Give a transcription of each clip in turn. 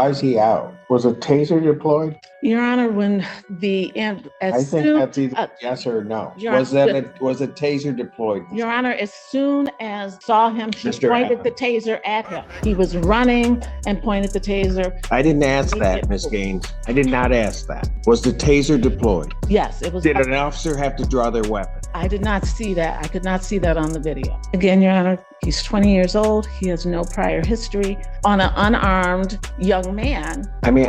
Why is he out? Was a taser deployed? Your Honor, when I think that's either yes or no. Was a taser deployed? Your Honor, as soon as saw him, she pointed the taser at him. He was running and pointed the taser. I didn't ask that, Ms. Gaines. I did not ask that. Was the taser deployed? Yes, it was. Did an officer have to draw their weapon? I did not see that. I could not see that on the video. Again, Your Honor, he's 20 years old. He has no prior history on an unarmed young man. I mean,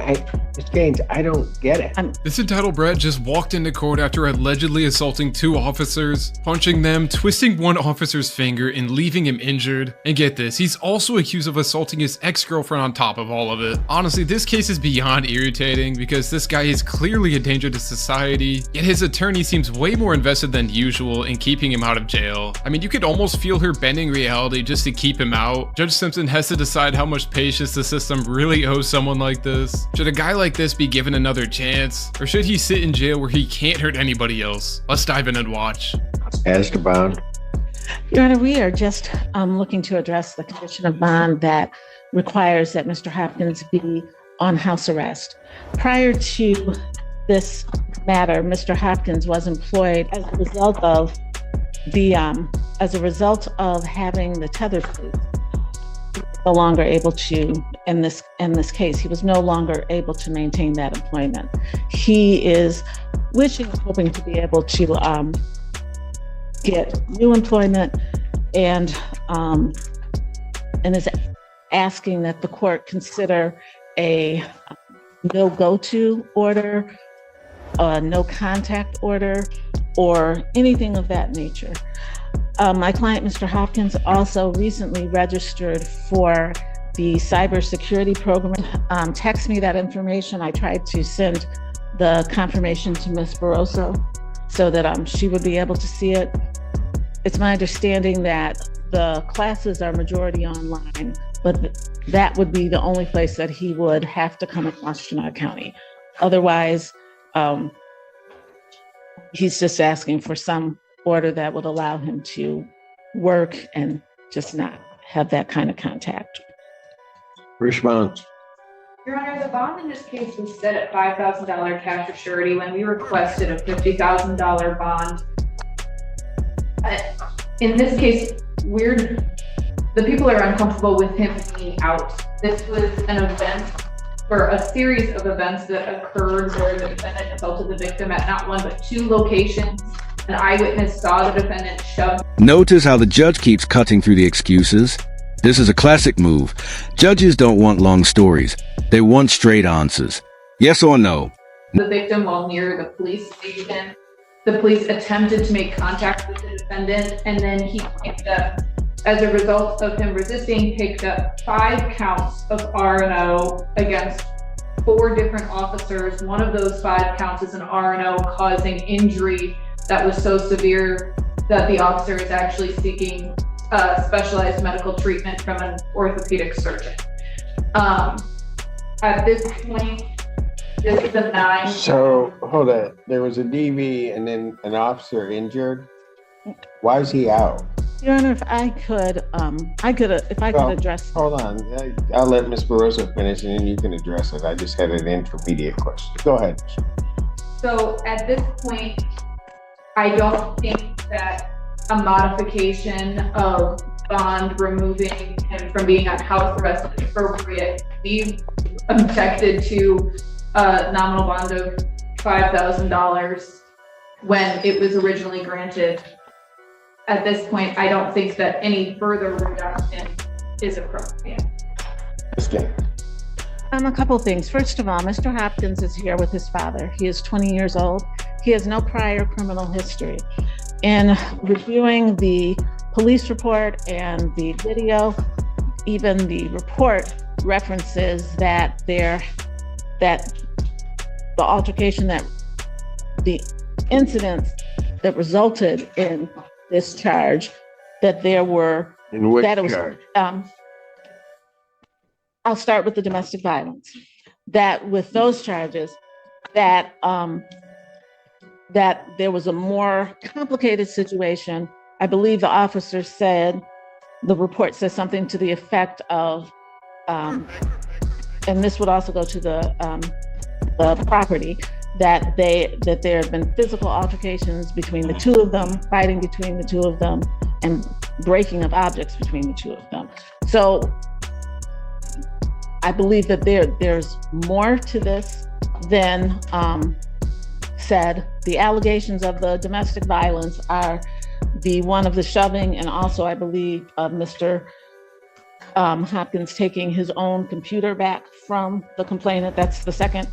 Ms. Gaines, I don't get it. This entitled brat just walked into court after allegedly assaulting 2 officers, punching them, twisting one officer's finger, and leaving him injured. And get this, he's also accused of assaulting his ex-girlfriend on top of all of it. Honestly, this case is beyond irritating because this guy is clearly a danger to society, yet his attorney seems way more invested than usual in keeping him out of jail. I mean, you could almost feel her bending reality just to keep him out. Judge Simpson has to decide how much patience the system really owes someone like this. Should a guy like this be given another chance? Or should he sit in jail where he can't hurt anybody else? Let's dive in and watch. As to bond. Your Honor, we are just looking to address the condition of bond that requires that Mr. Hopkins be on house arrest. Prior to this matter, Mr. Hopkins was employed as a result of having the tether suit. No longer able to, in this case, he was no longer able to maintain that employment. He is wishing and hoping to be able to get new employment and is asking that the court consider a no go-to order, a no contact order, or anything of that nature. My client, Mr. Hopkins, also recently registered for the cybersecurity program. Text me that information. I tried to send the confirmation to Ms. Barroso so that she would be able to see it. It's my understanding that the classes are majority online, but that would be the only place that he would have to come across Chenal County. Otherwise, he's just asking for some order that would allow him to work and just not have that kind of contact. Response. Your Honor, the bond in this case was set at $5,000 cash or surety when we requested a $50,000 bond. In this case, the people are uncomfortable with him being out. This was an event, or a series of events that occurred where the defendant assaulted the victim at not one but 2 locations. An eyewitness saw the defendant shove. Notice how the judge keeps cutting through the excuses. This is a classic move. Judges don't want long stories. They want straight answers. Yes or no? The victim while near the police station. The police attempted to make contact with the defendant, and then he picked up, as a result of him resisting, picked up 5 counts of R&O against 4 different officers. One of those 5 counts is an R&O causing injury that was so severe that the officer is actually seeking specialized medical treatment from an orthopedic surgeon. At this point, this is a 9. So, hold on. There was a DV and then an officer injured. Why is he out? Your Honor, if I could address. Hold on. I'll let Ms. Barroso finish and then you can address it. I just had an intermediate question. Go ahead. So at this point, I don't think that a modification of bond removing him from being on house arrest is appropriate. We objected to a nominal bond of $5,000 when it was originally granted. At this point, I don't think that any further reduction is appropriate. A couple things. First of all, Mr. Hopkins is here with his father. He is 20 years old. He has no prior criminal history. In reviewing the police report and the video, even the report references that the altercation, that the incidents that resulted in this charge, that there were. In which that it was, charge? I'll start with the domestic violence. That with those charges, that there was a more complicated situation. I believe the officer said, the report says something to the effect of and this would also go to the property, that there had been physical altercations between the two of them, fighting between the two of them, and breaking of objects between the two of them. So I believe that there's more to this than said. The allegations of the domestic violence are the one of the shoving, and also I believe Mr. Hopkins taking his own computer back from the complainant. That's the second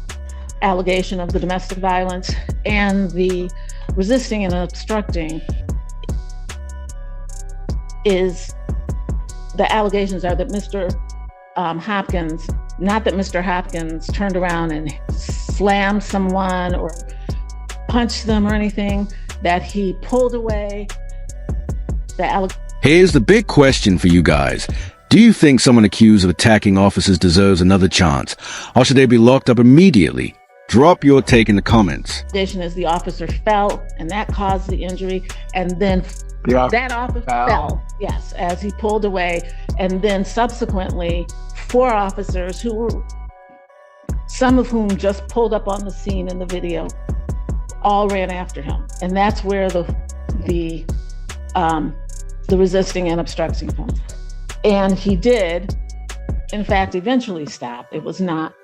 allegation of the domestic violence. And the resisting and obstructing is, the allegations are that Mr. Hopkins, not that Mr. Hopkins turned around and slammed someone or punched them or anything, that he pulled away. Here's the big question for you guys. Do you think someone accused of attacking officers deserves another chance, or should they be locked up immediately? Drop your take in the comments. Allegation is the officer fell, and that caused the injury, and then that officer fell, yes, as he pulled away, and then subsequently 4 officers, who were, some of whom just pulled up on the scene in the video, all ran after him, and that's where the resisting and obstructing comes. And he did, in fact, eventually stop. It was not,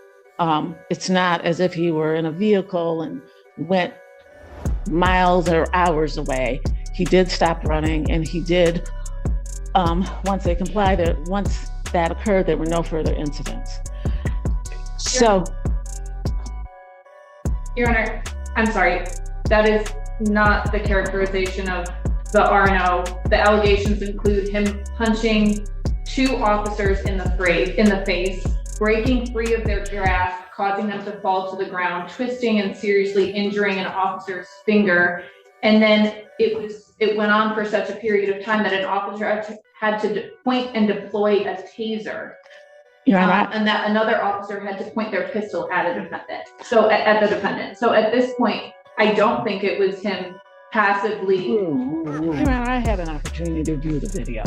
it's not as if he were in a vehicle and went miles or hours away. He did stop running, and he did, once they complied, once that occurred, there were no further incidents. So. Your Honor, I'm sorry, that is not the characterization of the R&O. The allegations include him punching 2 officers in the face, breaking free of their grasp, causing them to fall to the ground, twisting and seriously injuring an officer's finger. And then it went on for such a period of time that an officer had to point and deploy a taser. And that another officer had to point their pistol at a defendant. So at the defendant. So at this point, I don't think it was him passively. I had an opportunity to view the video.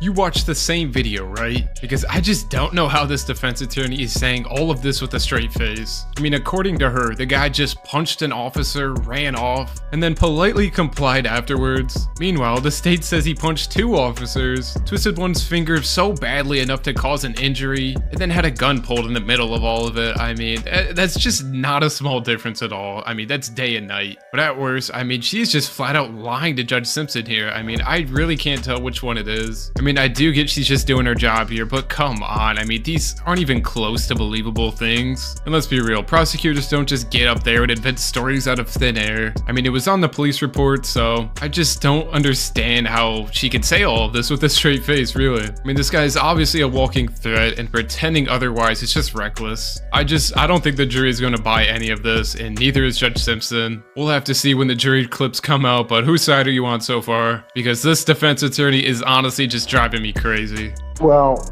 You watched the same video, right? Because I just don't know how this defense attorney is saying all of this with a straight face. I mean, according to her, the guy just punched an officer, ran off, and then politely complied afterwards. Meanwhile, the state says he punched 2 officers, twisted one's finger so badly enough to cause an injury, and then had a gun pulled in the middle of all of it. I mean, that's just not a small difference at all. I mean, that's day and night. But at worst, I mean, she's just flat out lying to Judge Simpson here. I mean, I really can't tell which one it is. I mean, I do get she's just doing her job here, but come on. I mean, these aren't even close to believable things. And let's be real, prosecutors don't just get up there and invent stories out of thin air. I mean, it was on the police report, so I just don't understand how she could say all of this with a straight face, really. I mean, this guy is obviously a walking threat, and pretending otherwise is just reckless. I don't think the jury is going to buy any of this, and neither is Judge Simpson. We'll have to see when the jury clips come out, but whose side are you on so far? Because this defense attorney is honestly just driving me crazy. Well,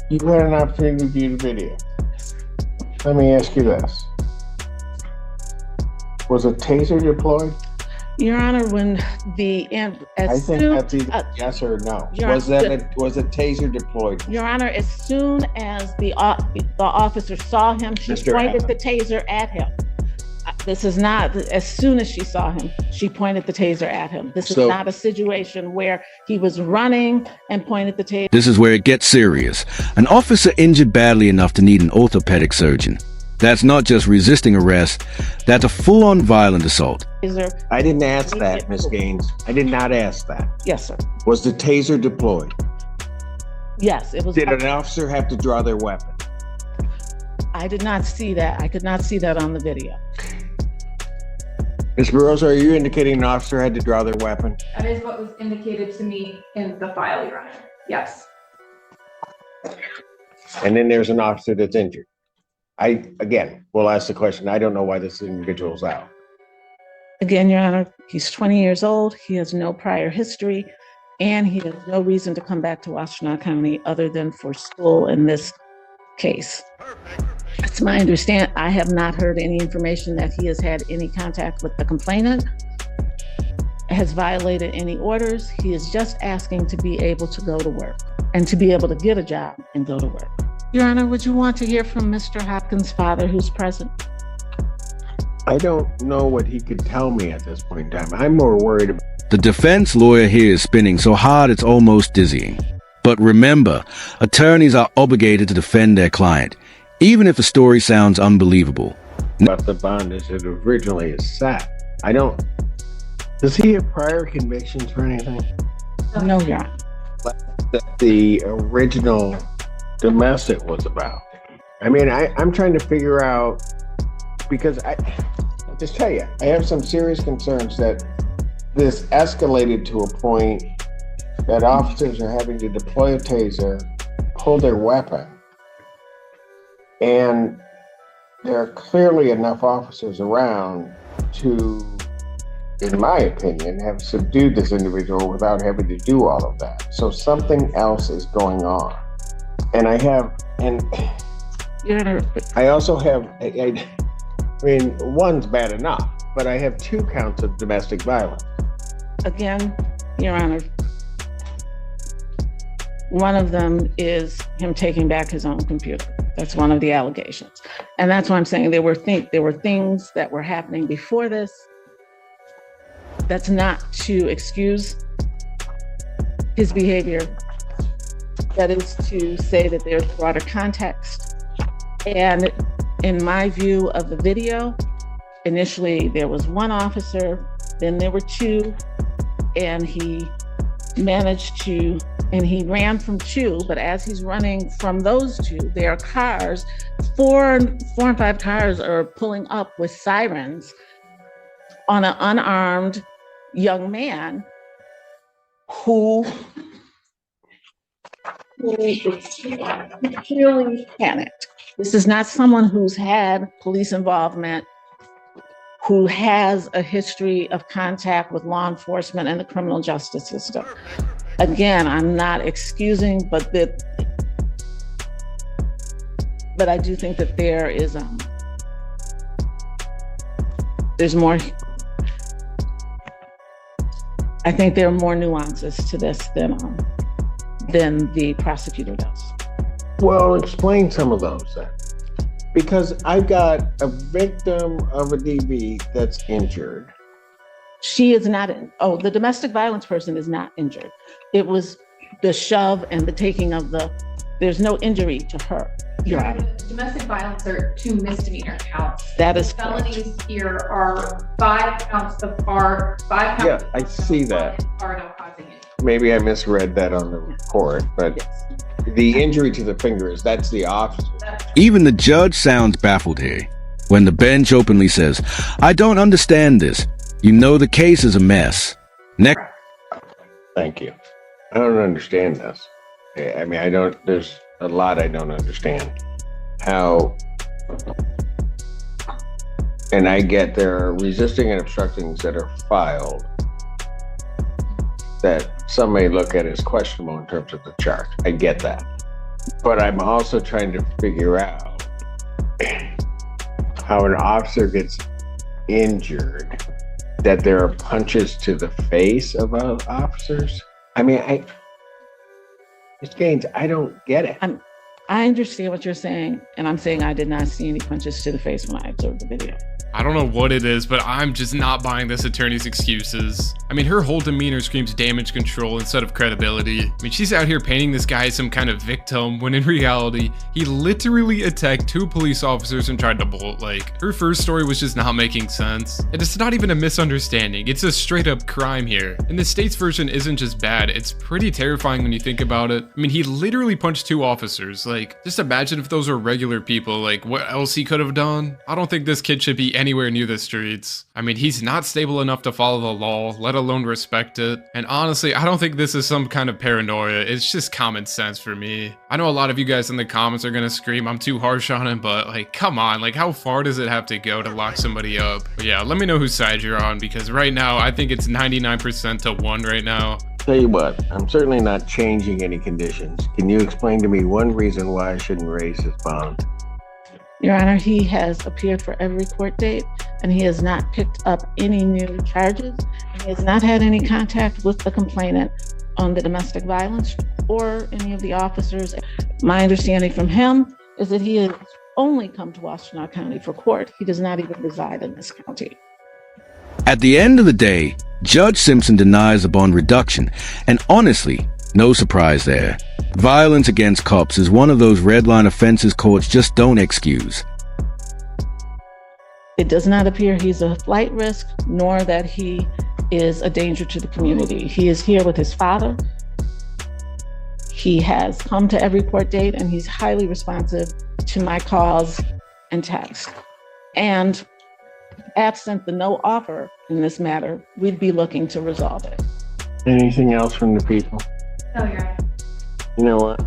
you had an opportunity to view the video. Let me ask you this. Was a taser deployed? Your Honor, when that's either yes or no. Was a taser deployed? Your Honor, as soon as the officer saw him, she pointed the taser at him. This is not, as soon as she saw him, she pointed the taser at him. This is not a situation where he was running and pointed the taser. This is where it gets serious. An officer injured badly enough to need an orthopedic surgeon. That's not just resisting arrest, that's a full-on violent assault. I didn't ask that, Ms. Gaines. I did not ask that. Yes, sir. Was the taser deployed? Yes, it was. Did an officer have to draw their weapon? I did not see that. I could not see that on the video. Ms. Burroughs, are you indicating an officer had to draw their weapon? That is what was indicated to me in the file, Your Honor. Yes. And then there's an officer that's injured. We'll ask the question. I don't know why this individual's out. Again, Your Honor, he's 20 years old. He has no prior history, and he has no reason to come back to Washtenaw County other than for school in this case. It's my understanding. I have not heard any information that he has had any contact with the complainant, has violated any orders. He is just asking to be able to go to work. and to be able to get a job and go to work. Your Honor, would you want to hear from Mr. Hopkins' father who's present? I don't know what he could tell me at this point in time. I'm more worried about. The defense lawyer here is spinning so hard it's almost dizzying. But remember, attorneys are obligated to defend their client, even if a story sounds unbelievable. About the bond as it originally is set. I don't. Does he have prior convictions for anything? No, Your Honor. That the original domestic was about. I mean, I'm trying to figure out, because I'll just tell you, I have some serious concerns that this escalated to a point that officers are having to deploy a taser, pull their weapon, and there are clearly enough officers around to, in my opinion, have subdued this individual without having to do all of that. So something else is going on. And I also have, I mean, one's bad enough, but I have 2 counts of domestic violence. Again, Your Honor, one of them is him taking back his own computer. That's one of the allegations. And that's why I'm saying there were things that were happening before this. That's not to excuse his behavior. That is to say that there's broader context. And in my view of the video, initially there was 1 officer, then there were 2, and he ran from 2, but as he's running from those 2, there are cars, 4 and 5 cars are pulling up with sirens on an unarmed young man who clearly panicked. This is not someone who's had police involvement, who has a history of contact with law enforcement and the criminal justice system. Again, I'm not excusing, but I do think that there is there's more. I think there are more nuances to this than the prosecutor does. Well, explain some of those then. Because I've got a victim of a DV that's injured. She is not, the domestic violence person is not injured. It was the shove and the taking of there's no injury to her. Your Honor. Domestic violence are 2 misdemeanor counts. That is felonies correct. Here are 5 counts of art, 5 counts. Yeah, of I see that. causing it. Maybe I misread that on the report, but Yes. the injury to the fingers, that's the officer. Even the judge sounds baffled here. When the bench openly says, "I don't understand this," you know the case is a mess. Next. Thank you. I don't understand this. I mean, there's a lot I don't understand. How, and I get there are resisting and obstructing that are filed that some may look at as questionable in terms of the charge. I get that. But I'm also trying to figure out how an officer gets injured, that there are punches to the face of officers. I mean, Mr. Gaines, I don't get it. I understand what you're saying, and I'm saying I did not see any punches to the face when I observed the video. I don't know what it is, but I'm just not buying this attorney's excuses. I mean, her whole demeanor screams damage control instead of credibility. I mean, she's out here painting this guy as some kind of victim, when in reality, he literally attacked 2 police officers and tried to bolt. Like, her first story was just not making sense. And it's not even a misunderstanding, it's a straight up crime here. And the state's version isn't just bad, it's pretty terrifying when you think about it. I mean, he literally punched 2 officers. Like, just imagine if those were regular people, like, what else he could have done? I don't think this kid should be anywhere near the streets. I mean, he's not stable enough to follow the law, let alone respect it. And honestly, I don't think this is some kind of paranoia. It's just common sense for me. I know a lot of you guys in the comments are gonna scream I'm too harsh on him, but like, come on, like how far does it have to go to lock somebody up? But yeah, let me know whose side you're on, because right now, I think it's 99% to 1 right now. Tell you what, I'm certainly not changing any conditions. Can you explain to me one reason why I shouldn't raise his bond? Your Honor, he has appeared for every court date, and he has not picked up any new charges. He has not had any contact with the complainant on the domestic violence or any of the officers. My understanding from him is that he has only come to Washtenaw County for court. He does not even reside in this county. At the end of the day, Judge Simpson denies a bond reduction, and honestly, no surprise there. Violence against cops is one of those red line offenses courts just don't excuse. It does not appear he's a flight risk, nor that he is a danger to the community. He is here with his father. He has come to every court date, and he's highly responsive to my calls and texts. And absent the no offer in this matter, we'd be looking to resolve it. Anything else from the people? No, Your Honor. You know what?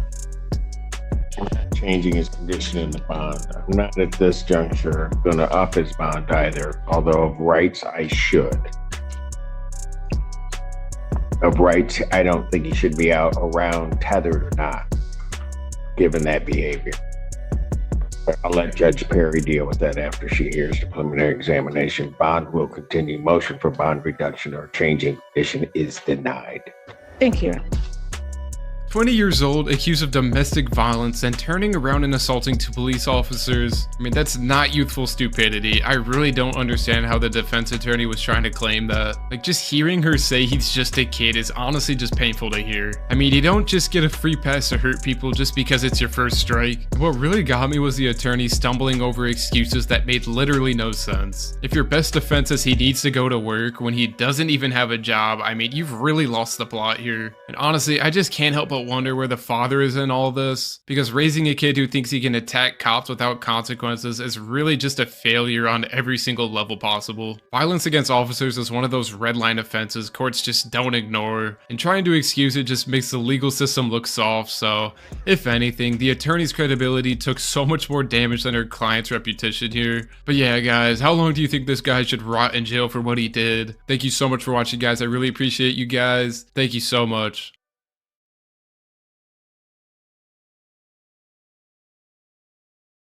I'm not changing his condition in the bond. I'm not at this juncture going to up his bond either, although of rights I should. Of rights, I don't think he should be out around tethered or not, given that behavior. But I'll let Judge Perry deal with that after she hears the preliminary examination. Bond will continue. Motion for bond reduction or changing condition is denied. Thank you. 20 years old, accused of domestic violence, and turning around and assaulting two police officers. I mean, that's not youthful stupidity. I really don't understand how the defense attorney was trying to claim that. Like, just hearing her say he's just a kid is honestly just painful to hear. I mean, you don't just get a free pass to hurt people just because it's your first strike. What really got me was the attorney stumbling over excuses that made literally no sense. If your best defense is he needs to go to work when he doesn't even have a job, I mean, you've really lost the plot here. And honestly, I just can't help but wonder where the father is in all this, because raising a kid who thinks he can attack cops without consequences is really just a failure on every single level possible. Violence against officers is one of those red line offenses courts just don't ignore, and trying to excuse it just makes the legal system look soft. So if anything, the attorney's credibility took so much more damage than her client's reputation here. But yeah, guys, how long do you think this guy should rot in jail for what he did? Thank you so much for watching, guys. I really appreciate you guys. Thank you so much.